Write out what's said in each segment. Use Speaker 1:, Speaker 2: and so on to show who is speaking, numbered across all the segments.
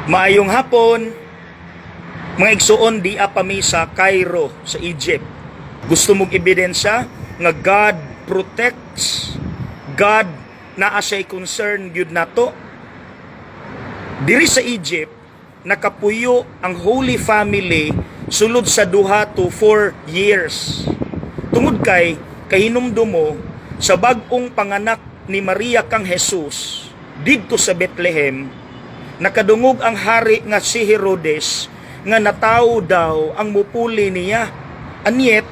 Speaker 1: Maayong hapon, mga igsuon di apami sa Cairo, sa Egypt. Gusto mong ebidensya nga God protects, God naa siya'y concern gyud nato. Diri sa Egypt, nakapuyo ang Holy Family sulod sa 2 to 4 years. Tungod kay kahinumdum mo sa bag-ong panganak ni Maria kang Jesus didto sa Bethlehem, nakadungog ang hari nga si Herodes nga natawo daw ang mupuli niya. Anyet,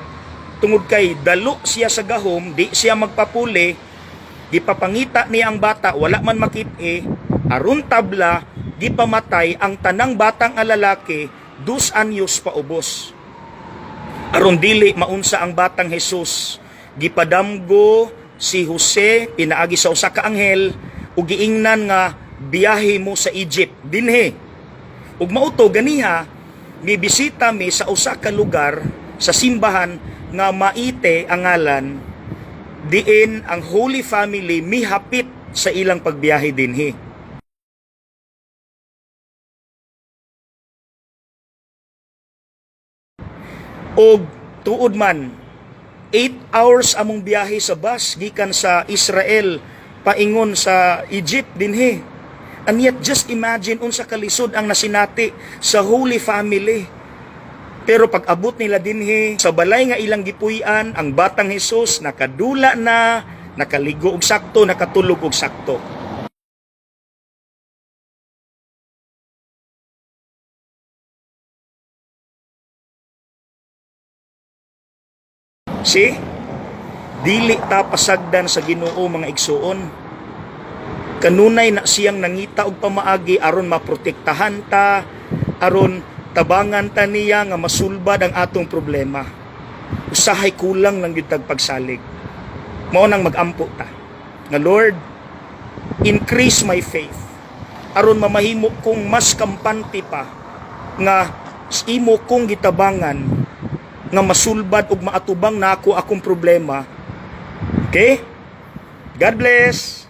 Speaker 1: tungod kay dalo siya sa gahom, di siya magpapuli, gipapangita niya ang bata, wala man makit-e, aron tabla, gipamatay ang tanang batang alalaki, 2 anyos pa ubos. Aron dili maunsa ang batang Jesus, gipadamgo si Jose, pinaagi sa usa ka anghel, ug giingnan nga biyahe mo sa Egypt dinhi. Ug mauto ganiha, gibisita mi sa usa ka lugar sa simbahan nga Maite ang ngalan, diin ang Holy Family mihapit sa ilang pagbiyahe dinhi. Og tuod man 8 hours among biyahe sa bus gikan sa Israel paingon sa Egypt dinhi. And yet just imagine unsa kalisod ang nasinati sa Holy Family. Pero pag abot nila dinhi sa balay nga ilang gipuy-an, ang batang Jesus nakadula na, nakaligo og sakto, nakatulog og sakto. See? Dili ta pasagdan sa Ginoo mga igsuon. Kanunay na siyang nangita og pamaagi aron maprotektahan ta, aron tabangan ta niya nga masulbad ang atong problema. Usahay kulang lang gyud tag pagsalig. Mao nang magampo ta. Nga Lord, increase my faith aron mamahimo kong mas kampante pa nga imo kong gitabangan nga masulbad ug maatubang nako akong problema. Okay? God bless.